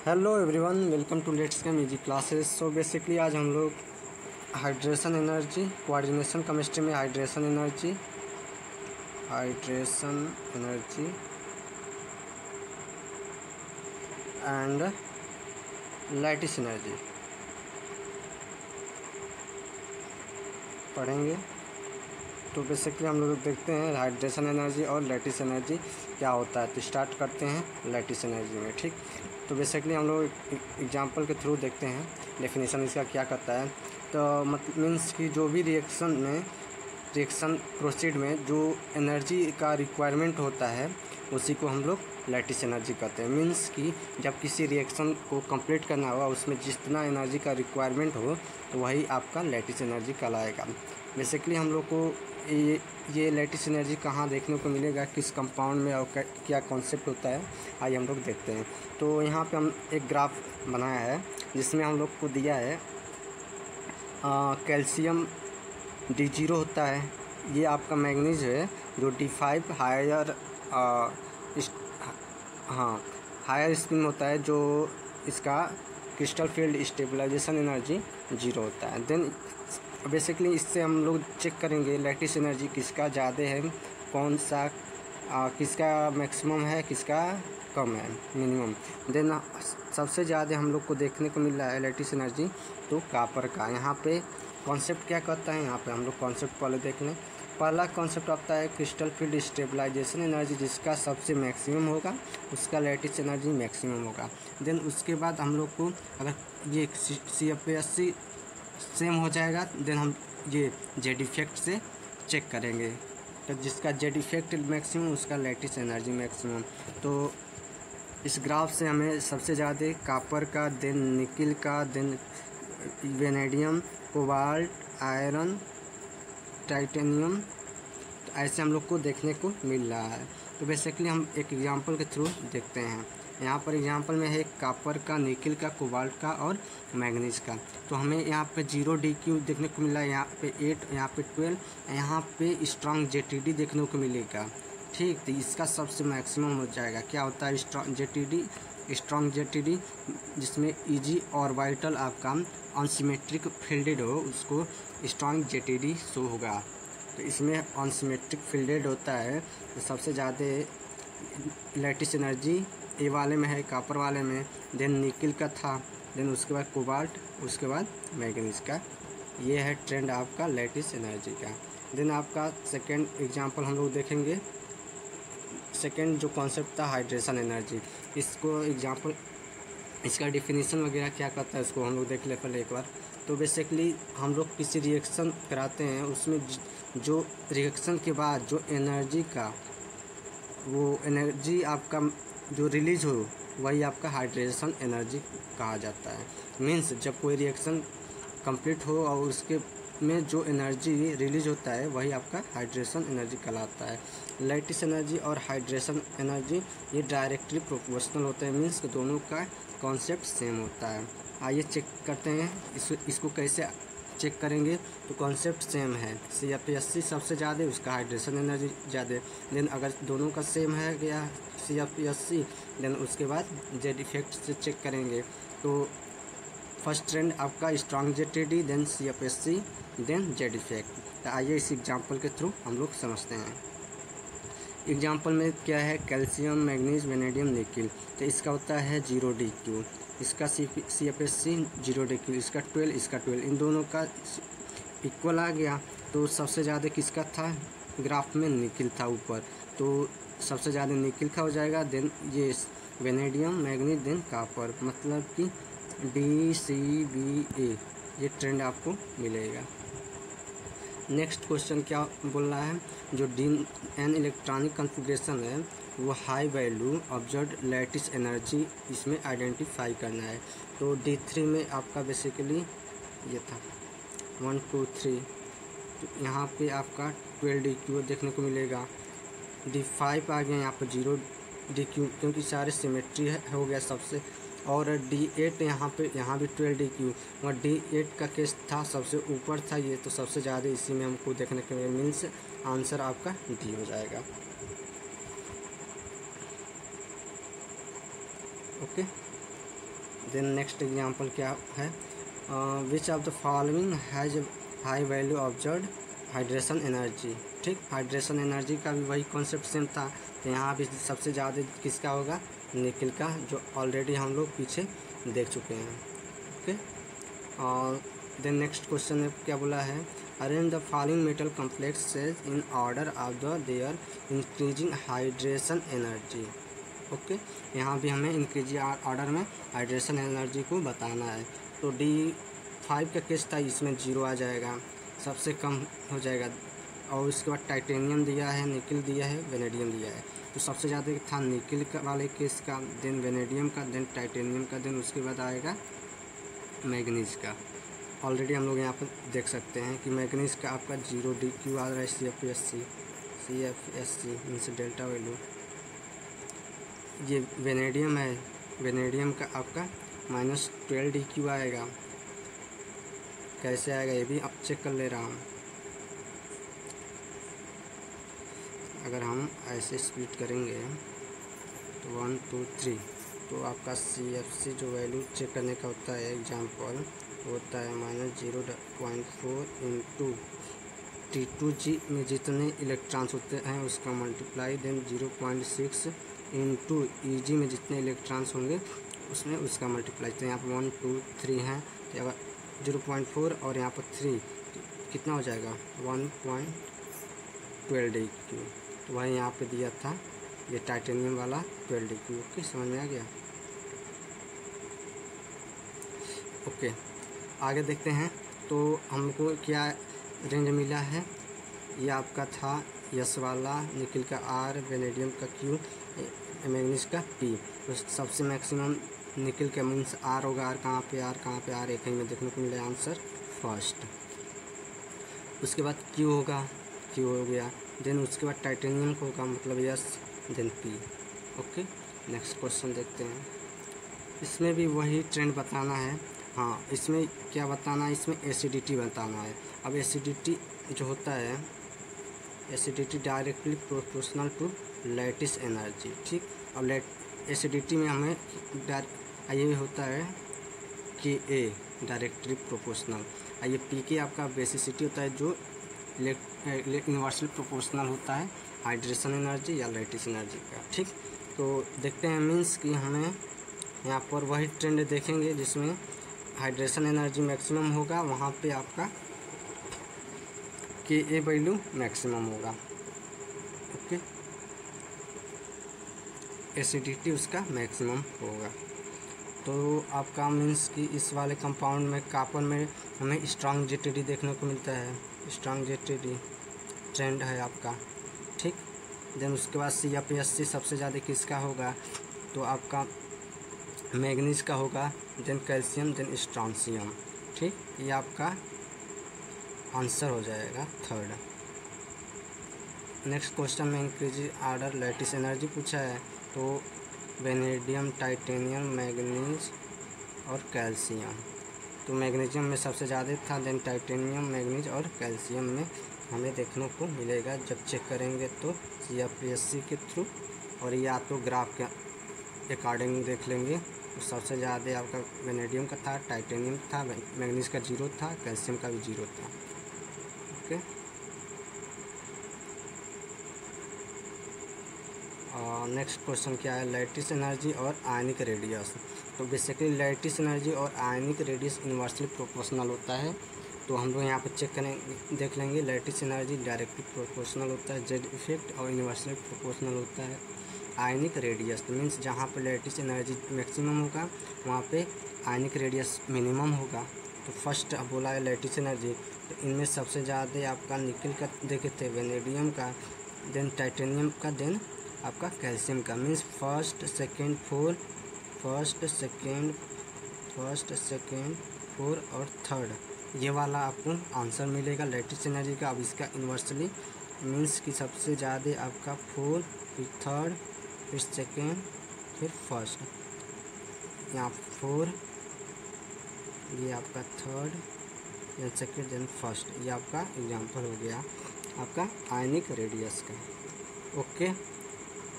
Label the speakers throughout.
Speaker 1: Hello everyone, welcome to let's game easy classes. So basically आज हम लोग hydration energy, coordination chemistry में hydration energy and lattice energy पढ़ेंगे। तो basically हम लोग देखते हैं हाइड्रेशन एनर्जी और लैटिस एनर्जी क्या होता है। तो स्टार्ट करते हैं लैटिस एनर्जी में। ठीक, तो बेसिकली हम लोग एग्जांपल के थ्रू देखते हैं डेफिनेशन इसका क्या करता है। तो मतलब मीन्स कि जो भी रिएक्शन प्रोसीड में जो एनर्जी का रिक्वायरमेंट होता है उसी को हम लोग लैटिस एनर्जी कहते हैं। मीन्स कि जब किसी रिएक्शन को कंप्लीट करना होगा उसमें जितना एनर्जी का रिक्वायरमेंट हो तो वही आपका लैटिस एनर्जी कहलाएगा। बेसिकली हम लोग को ये लैटिस एनर्जी कहाँ देखने को मिलेगा, किस कंपाउंड में और क्या कॉन्सेप्ट होता है, आइए हम लोग देखते हैं। तो यहाँ पे हम एक ग्राफ बनाया है जिसमें हम लोग को दिया है कैल्शियम D0 होता है, ये आपका मैग्नीज है जो D5 हायर स्पिन होता है, जो इसका क्रिस्टल फील्ड स्टेबलाइजेशन एनर्जी 0 होता है। देन बेसिकली इससे हम लोग चेक करेंगे लैटिस एनर्जी किसका ज़्यादा है, कौन सा किसका मैक्सिमम है, किसका कम है, मिनिमम। देन सबसे ज़्यादा हम लोग को देखने को मिल रहा है लैटिस एनर्जी तो कॉपर का। यहाँ पे कॉन्सेप्ट क्या करता है, यहाँ पे हम लोग कॉन्सेप्ट पहले देख लें। पहला कॉन्सेप्ट आता है क्रिस्टल फील्ड स्टेबलाइजेशन एनर्जी, जिसका सबसे मैक्सिमम होगा उसका लैटिस एनर्जी मैक्सिमम होगा। देन उसके बाद हम लोग को अगर ये CFSC सेम हो जाएगा देन हम ये जेड इफेक्ट से चेक करेंगे, तो जिसका जेड इफेक्ट मैक्सिमम उसका लैटिस एनर्जी मैक्सिमम। तो इस ग्राफ से हमें सबसे ज़्यादा कॉपर का, देन निकिल का, then vanadium, cobalt, iron, titanium, तो ऐसे हम लोग को देखने को मिल रहा है। तो बेसिकली हम एक एग्जांपल के थ्रू देखते हैं। यहाँ पर एग्जांपल में है कॉपर का, निकिल का, कोबाल्ट का और मैग्नीज का। तो हमें यहाँ पे 0 DQ देखने को मिला है, यहाँ पे 8, यहाँ पे 12, यहाँ पे स्ट्रॉन्ग JTD देखने को मिलेगा। ठीक, तो इसका सबसे मैक्सिमम हो जाएगा। क्या होता है स्ट्रॉन्ग JTD, जिसमें EG ऑर्बिटल आपका अनसिमेट्रिक फील्डेड हो उसको स्ट्रॉन्ग JTD शो होगा। तो इसमें अनसिमेट्रिक फील्डेड होता है तो सबसे ज़्यादा लैटिस एनर्जी ए वाले में है, कॉपर वाले में, देन निकिल का था, देन उसके बाद कोबाल्ट, उसके बाद मैग्नीज का। ये है ट्रेंड आपका लैटिस एनर्जी का। देन आपका सेकंड एग्जांपल हम लोग देखेंगे। सेकंड जो कॉन्सेप्ट था हाइड्रेशन एनर्जी, इसको एग्जांपल इसका डिफिनीशन वगैरह क्या करता है इसको हम लोग देख ले पहले एक बार। तो बेसिकली हम लोग किसी रिएक्शन कराते हैं, उसमें जो रिएक्शन के बाद जो एनर्जी का वो एनर्जी आपका जो रिलीज हो वही आपका हाइड्रेशन एनर्जी कहा जाता है। मीन्स जब कोई रिएक्शन कंप्लीट हो और उसके में जो एनर्जी रिलीज होता है वही आपका हाइड्रेशन एनर्जी कहलाता है। लैटिस एनर्जी और हाइड्रेशन एनर्जी ये डायरेक्टली प्रोपोर्शनल होते हैं, मीन्स दोनों का कॉन्सेप्ट सेम होता है। आइए चेक करते हैं इसको कैसे चेक करेंगे। तो कॉन्सेप्ट सेम है, CFSC सबसे ज़्यादा उसका हाइड्रेशन एनर्जी ज़्यादा। देन अगर दोनों का सेम है गया CFSC, देन उसके बाद जेड इफेक्ट से चेक करेंगे। तो फर्स्ट ट्रेंड आपका strong JTD, then CFSC, then Z effect. तो आइए इस एग्जांपल के थ्रू हम लोग समझते हैं। एग्जांपल में क्या है, कैल्शियम, मैग्नीज, वेनेडियम, निकिल। तो इसका होता है 0 DQ, इसका CFSC 0 DQ, इसका 12, इसका 12, इन दोनों का इक्वल आ गया। तो सबसे ज़्यादा किसका था ग्राफ में, निकिल था ऊपर, तो सबसे ज़्यादा निकिल का हो जाएगा। देन ये वेनेडियम, मैग्नीज, देन कॉपर, मतलब कि DCBA ये ट्रेंड आपको मिलेगा। नेक्स्ट क्वेश्चन क्या बोल रहा है, जो एन इलेक्ट्रॉनिक कॉन्फ़िगरेशन है वो high value observed lattice energy इसमें आइडेंटिफाई करना है। तो D3 में आपका बेसिकली ये था 1 2 3, तो यहाँ पे आपका 12 DQ देखने को मिलेगा। D5 आ गया यहाँ पर 0 DQ क्योंकि सारे सिमेट्री हो गया सबसे। और D8 यहाँ भी 12 DQ, और D8 का केस था सबसे ऊपर था ये, तो सबसे ज़्यादा इसी में हमको देखने के लिए मीन्स आंसर आपका D हो जाएगा। ओके। देन नेक्स्ट एग्जांपल क्या है, which of the following has high value observe hydration energy. ठीक, हाइड्रेशन एनर्जी का भी वही कॉन्सेप्ट सेम था, तो यहाँ भी सबसे ज़्यादा किसका होगा, निकिल का, जो ऑलरेडी हम लोग पीछे देख चुके हैं। ओके, और देन नेक्स्ट क्वेश्चन में क्या बोला है, arrange the following metal complexes in order of the their increasing hydration energy. Okay, यहाँ भी हमें इंक्रीजिंग ऑर्डर में हाइड्रेशन एनर्जी को बताना है। तो D5 का केस था, इसमें 0 आ जाएगा, सबसे कम हो जाएगा। और उसके बाद टाइटेनियम दिया है, निकिल दिया है, वेनेडियम दिया है। तो सबसे ज़्यादा था निकिल का वाले केस का, देन वेनेडियम का, देन टाइटेनियम का, देन उसके बाद आएगा मैग्नीज का। ऑलरेडी हम लोग यहाँ पर देख सकते हैं कि मैग्नीज का आपका 0 DQ आ रहा है, CFSC मीन्स डेल्टा वैल्यू। ये वेनेडियम है, वेनेडियम का आपका -12 DQ आएगा। कैसे आएगा ये भी अब चेक कर ले रहा हूँ। अगर हम ऐसे स्प्लिट करेंगे तो 1 2 3, तो आपका CFC जो वैल्यू चेक करने का होता है, एग्जाम्पल होता है -0.4 इंटू T2G में जितने इलेक्ट्रॉन्स होते हैं उसका मल्टीप्लाई, देन 0.6 इंटू EG में जितने इलेक्ट्रॉन्स होंगे उसमें उसका मल्टीप्लाई। तो यहाँ पर 1 2 3 हैं, तो अगर 0.4 और यहाँ पर 3 तो कितना हो जाएगा 1.12 DQ। तो वही यहाँ पे दिया था ये टाइटेनियम वाला 12 DQ। ओके, समझ में आ गया। ओके, आगे देखते हैं। तो हमको क्या रेंज मिला है, ये आपका था यस वाला, निकिल का R, वेनेडियम का Q, मैग्नीज का P। तो सबसे मैक्सिमम निकिल का मीन्स R होगा। R कहाँ पे, R कहाँ पे, R एक ही में देखने को मिला आंसर फर्स्ट। उसके बाद Q होगा, Q हो गया। देन उसके बाद टाइटेनियम को होगा, मतलब yes, then P। Okay, next question देखते हैं। इसमें भी वही ट्रेंड बताना है। हाँ, इसमें क्या बताना है, इसमें एसिडिटी बताना है। अब एसिडिटी जो होता है, acidity directly proportional to lattice energy. ठीक, अब एसिडिटी में हमें ये होता है कि A डायरेक्टली प्रोपोर्शनल, ये PK आपका बेसिसिटी होता है जो यूनिवर्सल प्रोपोर्शनल होता है हाइड्रेशन एनर्जी या लैटिस एनर्जी का। ठीक, तो देखते हैं मीन्स कि हमें यहाँ पर वही ट्रेंड देखेंगे जिसमें हाइड्रेशन एनर्जी मैक्सिमम होगा, वहाँ पे आपका Ka वैल्यू मैक्सिमम होगा। ओके, एसिडिटी उसका मैक्सिमम होगा। तो आपका मीन्स कि इस वाले कंपाउंड में कॉपर में हमें स्ट्रॉन्ग JTD देखने को मिलता है, स्ट्रॉन्ग JTD ट्रेंड है आपका। ठीक, देन उसके बाद CFSC सबसे ज़्यादा किसका होगा, तो आपका मैग्नीज का होगा, देन कैल्शियम, देन स्ट्रॉन्शियम। ठीक, ये आपका आंसर हो जाएगा थर्ड। नेक्स्ट क्वेश्चन में इंक्रीज ऑर्डर लैटिस एनर्जी पूछा है, तो वेनेडियम, टाइटेनियम, मैग्नीज और कैल्शियम। तो मैग्नीशियम में सबसे ज़्यादा था, देन टाइटेनियम, मैग्नीज और कैल्शियम में हमें देखने को मिलेगा जब चेक करेंगे तो CFSC के थ्रू, और या तो ग्राफ के अकॉर्डिंग देख लेंगे। तो सबसे ज़्यादा आपका वेनेडियम का था, टाइटेनियम था, मैग्नीज का 0 था, कैल्शियम का भी 0 था। ओके, नेक्स्ट क्वेश्चन क्या है, लैटिस एनर्जी और आयनिक रेडियस। तो बेसिकली लैटिस एनर्जी और आयनिक रेडियस इन्वर्सली प्रोपोर्शनल होता है। तो हम लोग यहाँ पर चेक करें, देख लेंगे। लैटिस एनर्जी डायरेक्टली प्रोपोर्शनल होता है, जेड इफेक्ट, और इन्वर्सली प्रोपोर्शनल होता है आयनिक रेडियस। तो मीन्स जहाँ पर लैटिस एनर्जी मैक्सिमम होगा वहाँ पे आयनिक रेडियस मिनिमम होगा। तो फर्स्ट बोला है लैटिस एनर्जी, तो इनमें सबसे ज़्यादा आपका निकिल का देखे थे, वेनेडियम का, देन टाइटेनियम का, देन आपका कैल्शियम का। मीन्स फर्स्ट सेकेंड फोर और थर्ड, ये वाला आपको आंसर मिलेगा लैटिस एनर्जी का। अब इसका इन्वर्सली मीन्स कि सबसे ज़्यादा आपका 4, फिर थर्ड, फिर सेकेंड, फिर फर्स्ट। यहाँ 4, ये आपका third, then second, then first. ये आपका एग्जांपल हो गया आपका आयनिक रेडियस का। ओके,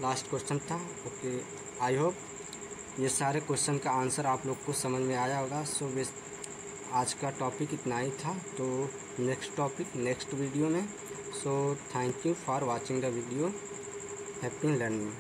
Speaker 1: लास्ट क्वेश्चन था। ओके, आई होप ये सारे क्वेश्चन का आंसर आप लोग को समझ में आया होगा। सो आज का टॉपिक इतना ही था, तो नेक्स्ट टॉपिक नेक्स्ट वीडियो में। So thank you for watching the video. Happy learning.